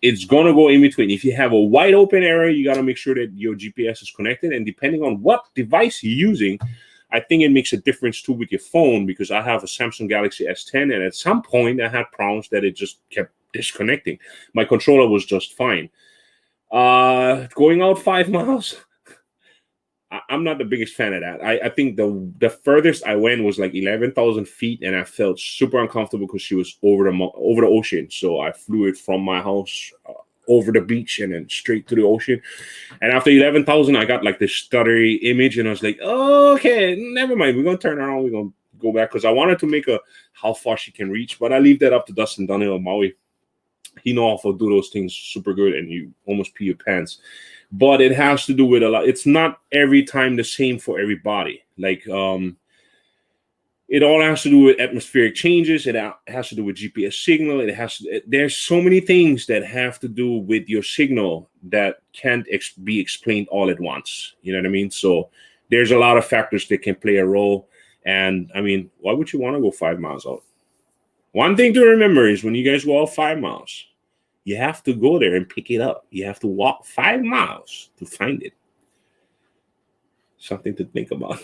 It's gonna go in between. If you have a wide open area, you gotta make sure that your GPS is connected. And depending on what device you're using, I think it makes a difference too with your phone, because I have a Samsung Galaxy S10, and at some point I had problems that it just kept disconnecting. My controller was just fine. Going out 5 miles, I'm not the biggest fan of that. I think the furthest I went was like 11,000 feet, and I felt super uncomfortable because she was over the ocean. So I flew it from my house over the beach and then straight to the ocean. And after 11,000, I got like this stuttery image, and I was like, oh, okay, never mind. We're gonna turn around. We're gonna go back, because I wanted to make how far she can reach, but I leave that up to Dustin Dunhill of Maui. He knows how to do those things super good, and you almost pee your pants. But it has to do with a lot. It's not every time the same for everybody. Like, it all has to do with atmospheric changes. It has to do with GPS signal. There's so many things that have to do with your signal that can't be explained all at once. You know what I mean? So there's a lot of factors that can play a role. And I mean, why would you want to go 5 miles out? One thing to remember is when you guys go out 5 miles, you have to go there and pick it up. You have to walk 5 miles to find it. Something to think about.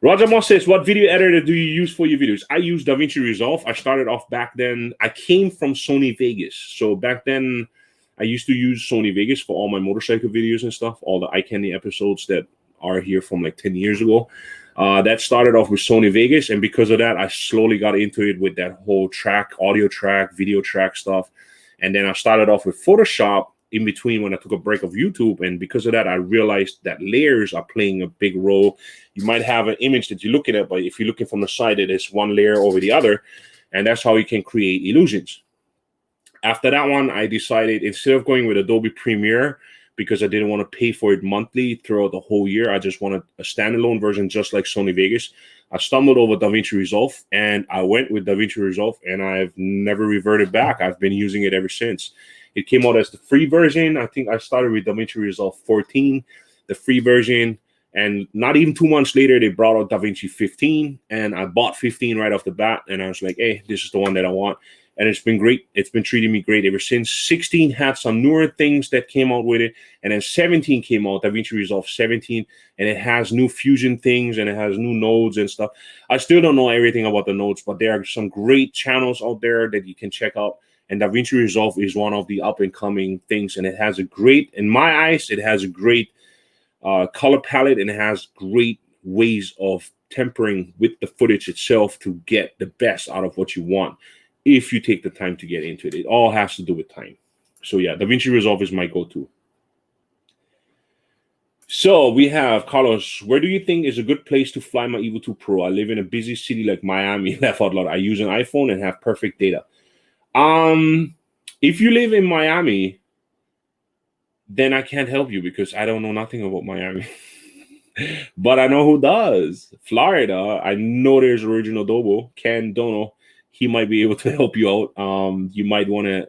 Roger Moss says, what video editor do you use for your videos? I use DaVinci Resolve. I started off back then. I came from Sony Vegas. So back then, I used to use Sony Vegas for all my motorcycle videos and stuff, all the iCandy episodes that are here from like 10 years ago. That started off with Sony Vegas, and because of that, I slowly got into it with that whole track, audio track, video track stuff. And then I started off with Photoshop in between when I took a break of YouTube. And because of that, I realized that layers are playing a big role. You might have an image that you're looking at, but if you're looking from the side, it is one layer over the other. And that's how you can create illusions. After that one, I decided, instead of going with Adobe Premiere, because I didn't want to pay for it monthly throughout the whole year, I just wanted a standalone version just like Sony Vegas. I stumbled over DaVinci Resolve, and I went with DaVinci Resolve, and I've never reverted back. I've been using it ever since. It came out as the free version. I think I started with DaVinci Resolve 14, the free version, and not even 2 months later, they brought out DaVinci 15, and I bought 15 right off the bat, and I was like, hey, this is the one that I want. And it's been great. It's been treating me great ever since. 16 had some newer things that came out with it. And then 17 came out, DaVinci Resolve 17. And it has new fusion things, and it has new nodes and stuff. I still don't know everything about the nodes, but there are some great channels out there that you can check out. And DaVinci Resolve is one of the up-and-coming things. And it has a great, in my eyes, it has a great color palette, and it has great ways of tempering with the footage itself to get the best out of what you want, if you take the time to get into it. It all has to do with time. So yeah, DaVinci Resolve is my go-to. So we have Carlos. Where do you think is a good place to fly my Evo 2 Pro? I live in a busy city like Miami. Laugh out loud. I use an iPhone and have perfect data. If you live in Miami, then I can't help you because I don't know nothing about Miami. But I know who does. Florida, I know there's Original Dobo, Ken Dono. He might be able to help you out. You might want to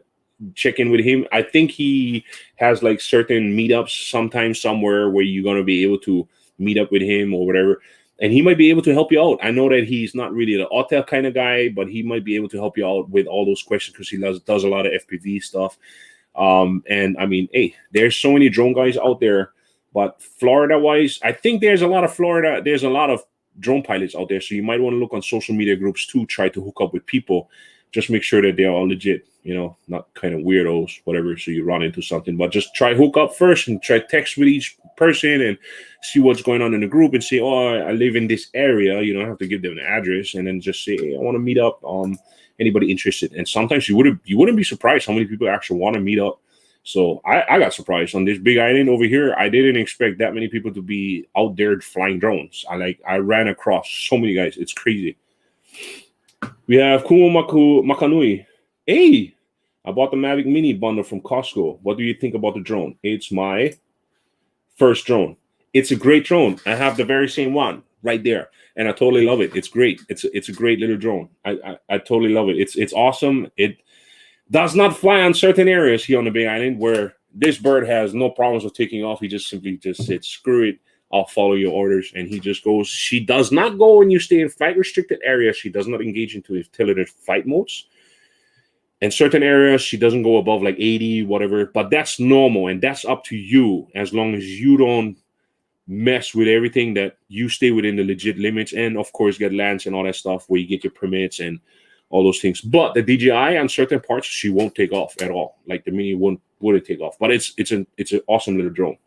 check in with him. I think he has like certain meetups sometimes somewhere where you're going to be able to meet up with him or whatever. And he might be able to help you out. I know that he's not really the hotel kind of guy, but he might be able to help you out with all those questions because he does a lot of FPV stuff. And I mean, hey, there's so many drone guys out there. But Florida-wise, I think there's a lot of drone pilots out there, so you might want to look on social media groups too, try to hook up with people. Just make sure that they're all legit, not kind of weirdos, whatever, so you run into something. But just try hook up first and try text with each person and see what's going on in the group and say, oh, I live in this area. You don't have to give them an address, and then just say, hey, I want to meet up. Anybody interested? And sometimes you wouldn't be surprised how many people actually want to meet up. So I got surprised on this big island over here. I didn't expect that many people to be out there flying drones. I ran across so many guys. It's crazy. We have Kumo Makanui. Hey, I bought the Mavic Mini bundle from Costco. What do you think about the drone? It's my first drone. It's a great drone. I have the very same one right there, and I totally love it. It's great. It's a great little drone. I totally love it. It's awesome. Does not fly on certain areas here on the Big Island where this bird has no problems with taking off. He just simply just said, screw it, I'll follow your orders. And he just goes. She does not go when you stay in flight restricted areas. She does not engage into utility flight modes. In certain areas, she doesn't go above like 80, whatever. But that's normal, and that's up to you as long as you don't mess with everything, that you stay within the legit limits, and of course get lands and all that stuff where you get your permits and all those things. But the DJI on certain parts, she won't take off at all. Like the Mini wouldn't take off. But it's an awesome little drone.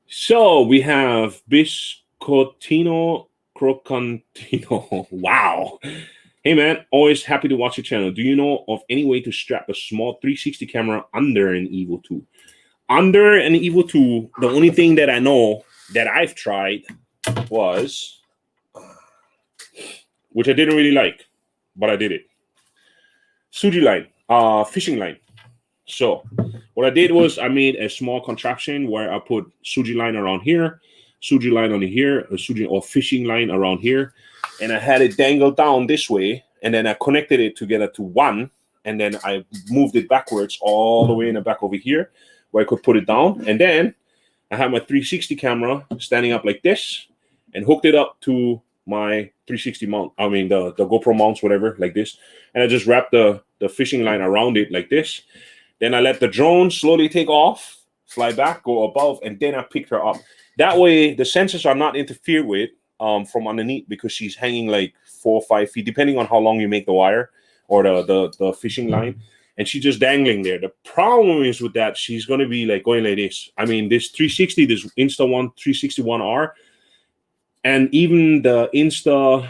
So we have Biscottino Crocantino. Wow. Hey man, always happy to watch your channel. Do you know of any way to strap a small 360 camera under an Evo 2? Under an Evo 2, the only thing that I know that I've tried was, which I didn't really like, but I did it. Suji line, fishing line. So what I did was I made a small contraption where I put Suji line around here, Suji line on here, a Suji or fishing line around here, and I had it dangled down this way, and then I connected it together to one, and then I moved it backwards all the way in the back over here, where I could put it down. And then I had my 360 camera standing up like this and hooked it up to my 360 mount. I mean, the GoPro mounts, whatever, like this. And I just wrapped the fishing line around it like this. Then I let the drone slowly take off, fly back, go above, and then I picked her up. That way, the sensors are not interfered with from underneath, because she's hanging like 4 or 5 feet, depending on how long you make the wire or the fishing line. And she's just dangling there. The problem is with that, she's going to be like going like this. I mean, this 360, this Insta-1 361R, and even the Insta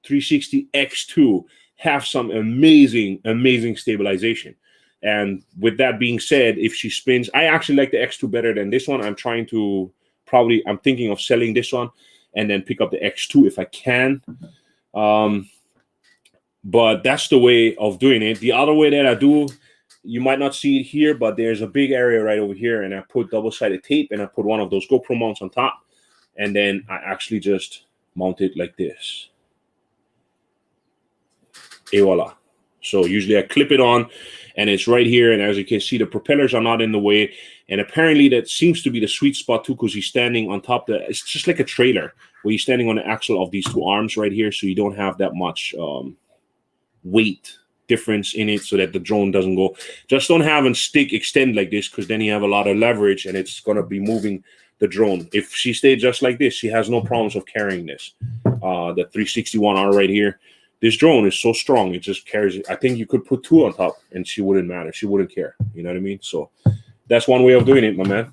360 X2 have some amazing, amazing stabilization. And with that being said, if she spins, I actually like the X2 better than this one. I'm thinking of selling this one and then pick up the X2 if I can. But that's the way of doing it. The other way that I do, you might not see it here, but there's a big area right over here, and I put double-sided tape, and I put one of those GoPro mounts on top, and then I actually just mount it like this. Et voila. So usually I clip it on, and it's right here, and as you can see, the propellers are not in the way, and apparently that seems to be the sweet spot too, because he's standing on top. It's just like a trailer, where he's standing on the axle of these two arms right here, so you don't have that much weight difference in it, so that the drone doesn't go. Just don't have a stick extend like this, because then you have a lot of leverage, and it's going to be moving the drone. If she stayed just like this, she has no problems of carrying this. The 361R right here. This drone is so strong, it just carries it. I think you could put two on top and she wouldn't matter. She wouldn't care. You know what I mean? So that's one way of doing it, my man.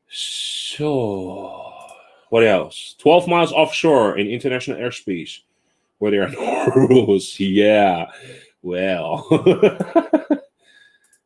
So what else? 12 miles offshore in international airspace where there are no rules. Yeah. Well.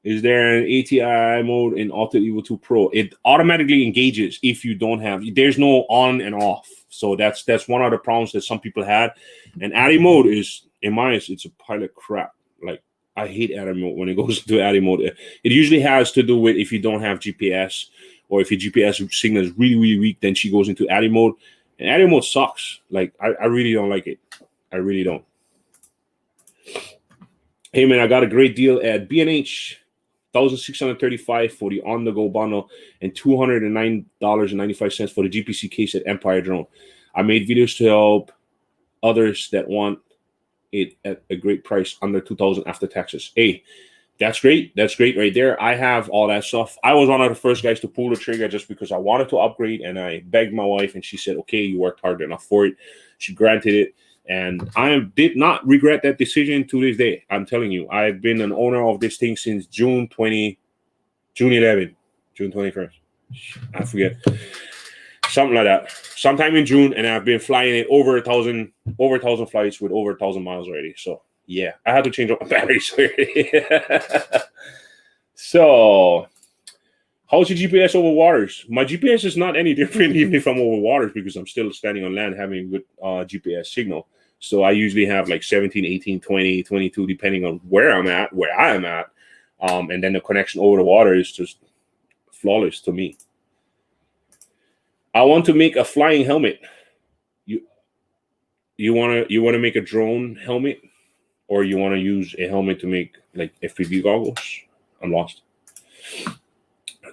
Is there an ATI mode in Alta Evo 2 Pro? It automatically engages if you don't have. There's no on and off. So that's one of the problems that some people had. And ATI mode is, in my eyes, it's a pile of crap. Like, I hate ATI mode when it goes into ATI mode. It usually has to do with if you don't have GPS, or if your GPS signal is really, really weak, then she goes into ATI mode. And ATI mode sucks. Like, I really don't like it. I really don't. Hey, man, I got a great deal at B&H. $1,635 for the on-the-go bundle and $209.95 for the GPC case at Empire Drone. I made videos to help others that want it at a great price, under $2,000 after taxes. Hey, that's great. That's great right there. I have all that stuff. I was one of the first guys to pull the trigger just because I wanted to upgrade, and I begged my wife, and she said, okay, you worked hard enough for it. She granted it. And I did not regret that decision to this day. I'm telling you, I've been an owner of this thing since June 21st. I forget. Something like that. Sometime in June, and I've been flying it over 1,000 flights with over 1,000 miles already. So yeah, I had to change up my batteries already. So how's your GPS over waters? My GPS is not any different even if I'm over waters, because I'm still standing on land having a good GPS signal. So I usually have like 17, 18, 20, 22, depending on where I am at. And then the connection over the water is just flawless to me. I want to make a flying helmet. you wanna make a drone helmet, or you want to use a helmet to make like FPV goggles? I'm lost.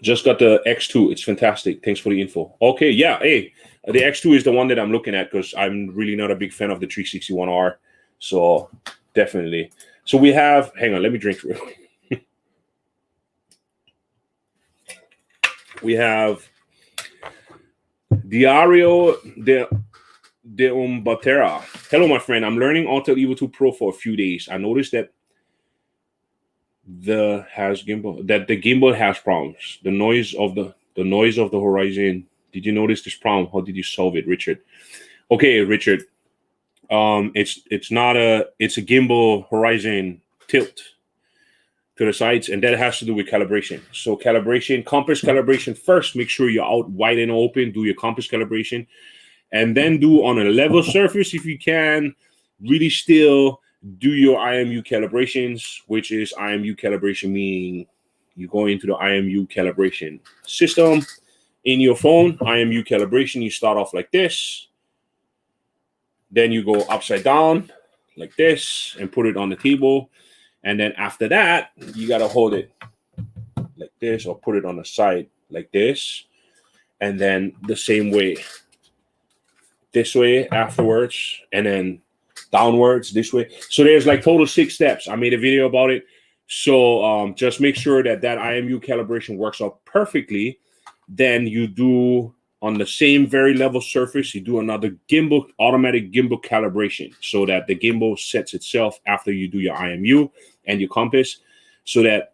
Just got the X2. It's fantastic. Thanks for the info. Okay, yeah. Hey, the X2 is the one that I'm looking at because I'm really not a big fan of the 361R. So definitely. So we have. Hang on, let me drink real quick. We have Diario de Umbatera. Hello, my friend. I'm learning Autel Evo 2 Pro for a few days. I noticed that the gimbal has problems. The noise of the horizon. Did you notice this problem? How did you solve it, Richard? Okay, Richard. It's a gimbal horizon tilt to the sides, and that has to do with calibration. So calibration, compass calibration first. Make sure you're out wide and open. Do your compass calibration, and then do on a level surface if you can. Really still do your IMU calibrations, which is IMU calibration, meaning you go into the IMU calibration system in your phone. IMU calibration, you start off like this. Then you go upside down like this and put it on the table. And then after that, you got to hold it like this or put it on the side like this. And then the same way, this way afterwards, and then downwards this way. So there's like total 6 steps. I made a video about it. So just make sure that IMU calibration works out perfectly. Then you do on the same very level surface, you do another automatic gimbal calibration so that the gimbal sets itself after you do your IMU and your compass, so that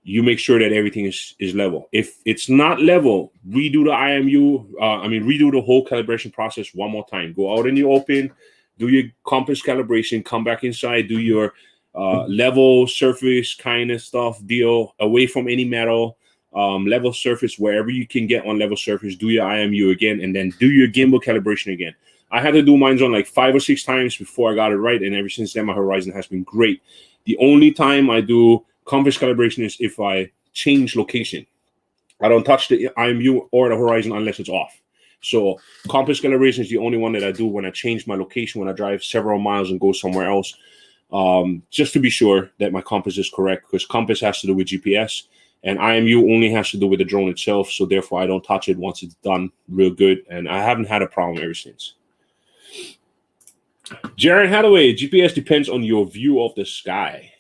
you make sure that everything is level. If it's not level, redo the IMU, redo the whole calibration process one more time. Go out in the open, do your compass calibration, come back inside, do your level surface kind of stuff, deal away from any metal, level surface, wherever you can get on level surface, do your IMU again, and then do your gimbal calibration again. I had to do mine on like 5 or 6 times before I got it right, and ever since then, my horizon has been great. The only time I do compass calibration is if I change location. I don't touch the IMU or the horizon unless it's off. So compass calibration is the only one that I do when I change my location, when I drive several miles and go somewhere else, just to be sure that my compass is correct, because compass has to do with GPS and IMU only has to do with the drone itself. So therefore, I don't touch it once it's done real good. And I haven't had a problem ever since. Jared Hathaway, GPS depends on your view of the sky.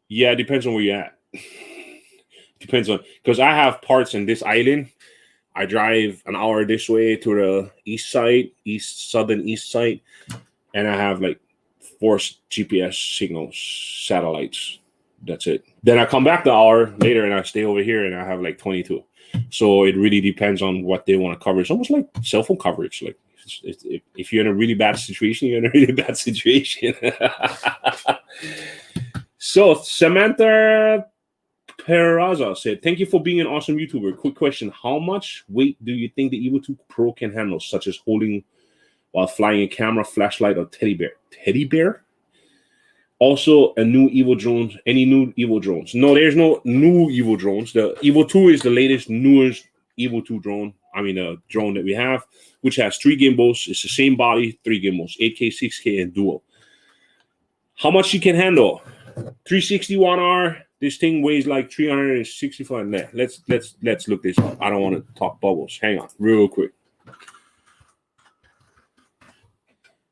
Yeah, it depends on where you're at. Depends on, because I have parts in this island. I drive an hour this way to the southern east side, and I have like 4 GPS signals, satellites. That's it. Then I come back the hour later and I stay over here and I have like 22. So it really depends on what they want to cover. It's almost like cell phone coverage. Like if you're in a really bad situation, you're in a really bad situation. So Samantha Peraza said, thank you for being an awesome YouTuber. Quick question. How much weight do you think the Evo 2 Pro can handle, such as holding while flying a camera, flashlight, or teddy bear? Teddy bear? Also, any new Evo drones? No, there's no new Evo drones. The Evo 2 is the newest Evo 2 drone. Drone that we have, which has 3 gimbals. It's the same body, 3 gimbals, 8K, 6K, and dual. How much you can handle? 361R. This thing weighs like 365. Let's look this up. I don't want to talk bubbles. Hang on, real quick.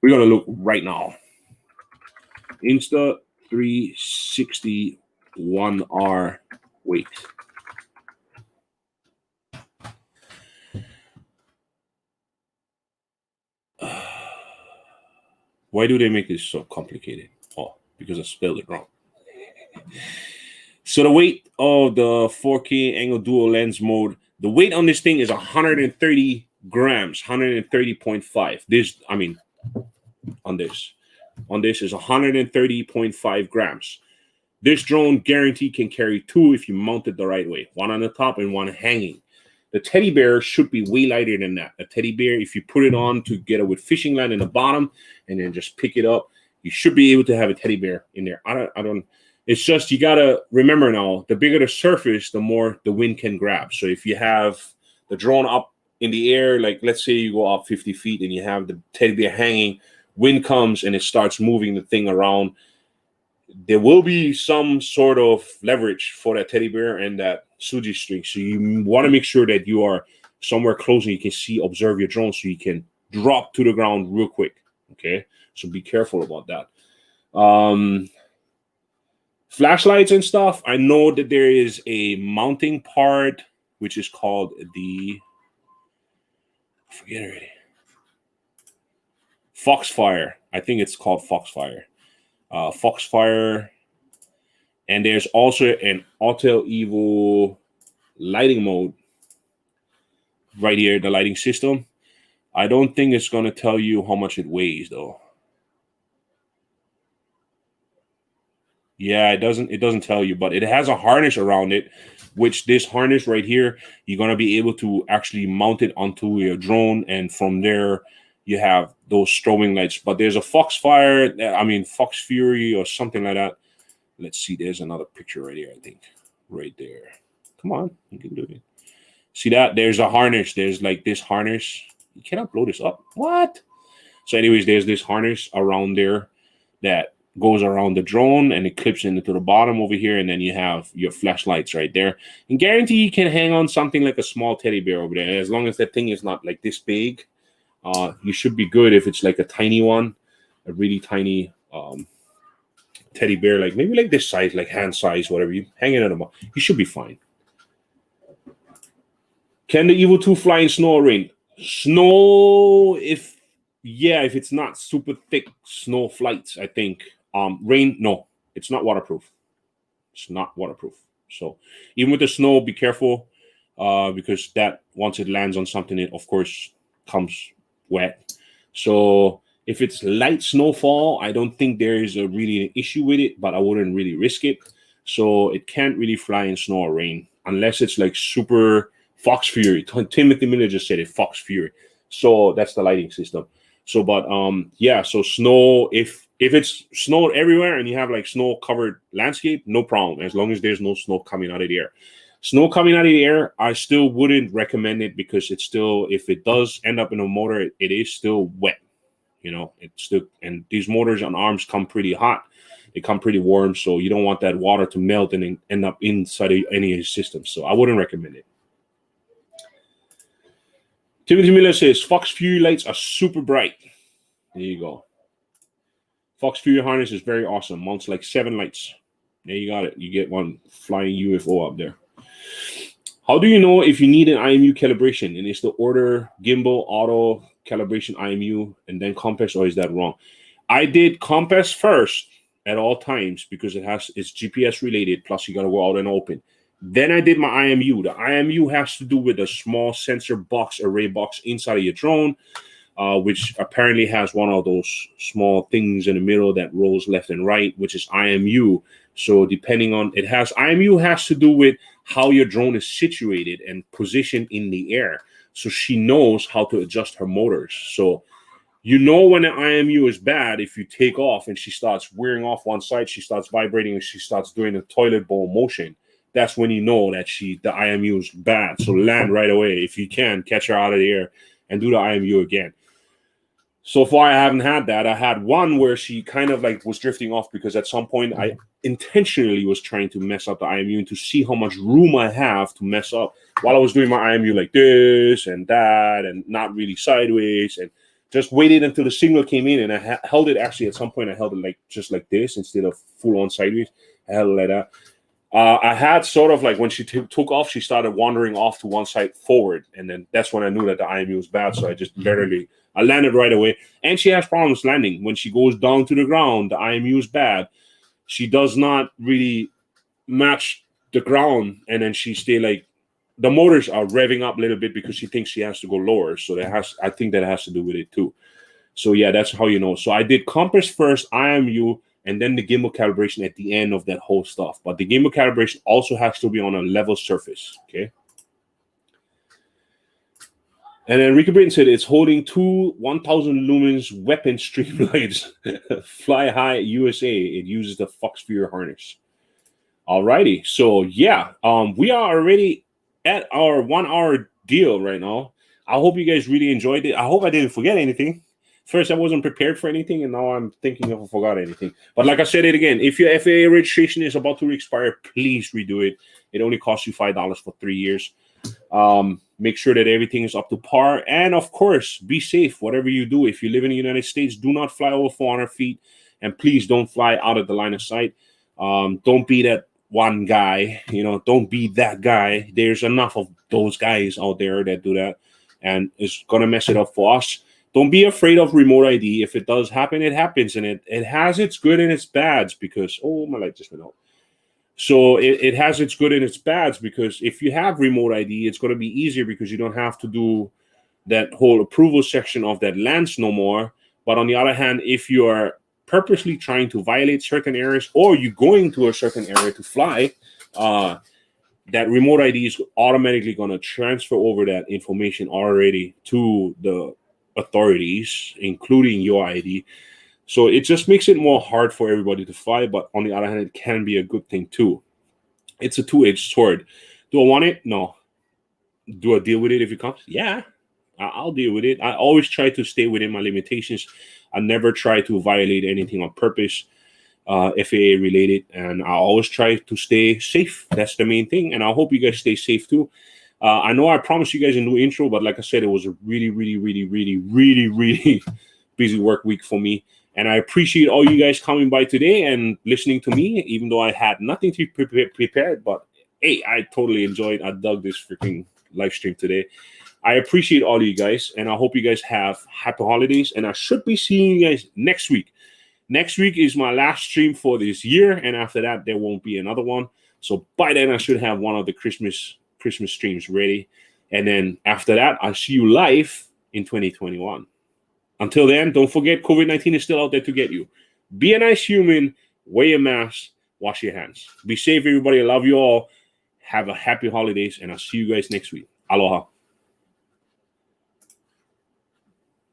We're gonna look right now. Insta 361R weight. Why do they make this so complicated? Oh, because I spelled it wrong. So the weight of the 4K angle dual lens mode, the weight on this thing is 130 grams, 130.5. On this is 130.5 grams. This drone guaranteed can carry 2 if you mount it the right way, 1 on the top and 1 hanging. The teddy bear should be way lighter than that. A teddy bear, if you put it on together with fishing line in the bottom and then just pick it up, you should be able to have a teddy bear in there. It's just, you got to remember now, the bigger the surface, the more the wind can grab. So if you have the drone up in the air, like let's say you go up 50 feet and you have the teddy bear hanging, wind comes and it starts moving the thing around, there will be some sort of leverage for that teddy bear and that Suji string. So you want to make sure that you are somewhere close and you can observe your drone so you can drop to the ground real quick. Okay, so be careful about that. Flashlights and stuff, I know that there is a mounting part which is called I forget already. Foxfire. I think it's called Foxfire. Foxfire. And there's also an Autel Evo lighting mode right here, the lighting system. I don't think it's going to tell you how much it weighs, though. Yeah, it doesn't tell you, but it has a harness around it, which this harness right here, you're going to be able to actually mount it onto your drone, and from there you have those strobing lights. But there's a Fox Fury or something like that. Let's see, there's another picture right here, I think. Right there. Come on, you can do it. See that? There's a harness. There's like this harness. You cannot blow this up. What? So anyways, there's this harness around there that goes around the drone and it clips into the bottom over here, and then you have your flashlights right there. And guarantee you can hang on something like a small teddy bear over there. As long as that thing is not like this big, you should be good. If it's like a tiny one, a really tiny teddy bear, like maybe like this size, like hand size, whatever, you hang it on them, you should be fine. Can the Evo 2 fly in snow or rain? Snow, if it's not super thick snow flights, I think. Rain, no, it's not waterproof. It's not waterproof. So even with the snow, be careful, because that once it lands on something, it of course comes wet. So if it's light snowfall, I don't think there is really an issue with it, but I wouldn't really risk it. So it can't really fly in snow or rain unless it's like super Fox Fury. Timothy Miller just said it, Fox Fury. So that's the lighting system. So, but so snow, if it's snowed everywhere and you have like snow covered landscape, no problem, as long as there's no snow coming out of the air. Snow coming out of the air, I still wouldn't recommend it, because it's still, if it does end up in a motor, it is still wet. You know, it's still, and these motors on arms come pretty hot. They come pretty warm, so you don't want that water to melt and then end up inside of any of your systems. So I wouldn't recommend it. Timothy Miller says Fox Fury lights are super bright. There you go. Fox Fury harness is very awesome. Mounts like 7 lights. There you got it. You get one flying UFO up there. How do you know if you need an IMU calibration? And is the order gimbal, auto, calibration, IMU, and then compass, or is that wrong? I did compass first at all times because it's GPS related, plus you got to go out and open. Then I did my IMU. The IMU has to do with a small sensor box, array box inside of your drone, which apparently has one of those small things in the middle that rolls left and right, which is IMU. So depending on, IMU has to do with how your drone is situated and positioned in the air. So she knows how to adjust her motors. So you know when an IMU is bad if you take off and she starts wearing off one side, she starts vibrating, and she starts doing a toilet bowl motion. That's when you know that the IMU is bad. So land right away. If you can, catch her out of the air and do the IMU again. So far, I haven't had that. I had one where she kind of like was drifting off because at some point I intentionally was trying to mess up the IMU and to see how much room I have to mess up while I was doing my IMU like this and that and not really sideways, and just waited until the signal came in, and I held it. Actually, at some point, I held it like just like this instead of full on sideways. I held it like that. I had sort of like when she took off, she started wandering off to one side forward, and then that's when I knew that the IMU was bad. So I just I landed right away, and she has problems landing. When she goes down to the ground, the IMU is bad. She does not really match the ground, and then she stay like, the motors are revving up a little bit because she thinks she has to go lower. So I think that has to do with it too. So yeah, that's how you know. So I did compass first, IMU, and then the gimbal calibration at the end of that whole stuff. But the gimbal calibration also has to be on a level surface, okay? And then Ricky Britton said it's holding 2 1,000 lumens weapon streamlights. Fly high USA. It uses the Fox Fury harness. Alrighty. So yeah, we are already at our 1 hour deal right now. I hope you guys really enjoyed it. I hope I didn't forget anything. First, I wasn't prepared for anything, and now I'm thinking if I forgot anything. But like I said it again, if your FAA registration is about to expire, please redo it. It only costs you $5 for 3 years. Make sure that everything is up to par. And of course, be safe. Whatever you do, if you live in the United States, do not fly over 400 feet. And please don't fly out of the line of sight. Don't be that one guy, don't be that guy. There's enough of those guys out there that do that. And it's going to mess it up for us. Don't be afraid of remote ID. If it does happen, it happens. And it has its good and its bads because, my light just went out. So it has its good and its bads because if you have remote ID, it's going to be easier because you don't have to do that whole approval section of that lens no more. But on the other hand, if you are purposely trying to violate certain areas or you're going to a certain area to fly, that remote ID is automatically going to transfer over that information already to the authorities, including your ID. So it just makes it more hard for everybody to fly. But on the other hand, it can be a good thing too. It's a two-edged sword. Do I want it? No. Do I deal with it if it comes? Yeah, I'll deal with it. I always try to stay within my limitations. I never try to violate anything on purpose, FAA related, and I always try to stay safe. That's the main thing, and I hope you guys stay safe too. I know I promised you guys a new intro, but like I said, it was a really, really, really, really, really, really busy work week for me. And I appreciate all you guys coming by today and listening to me, even though I had nothing to prepare. But hey, I totally enjoyed. I dug this freaking live stream today. I appreciate all of you guys, and I hope you guys have happy holidays. And I should be seeing you guys next week. Next week is my last stream for this year, and after that, there won't be another one. So by then, I should have one of the Christmas streams ready. And then after that, I'll see you live in 2021. Until then, don't forget, COVID-19 is still out there to get you. Be a nice human, wear your mask, wash your hands. Be safe, everybody. I love you all. Have a happy holidays, and I'll see you guys next week. Aloha.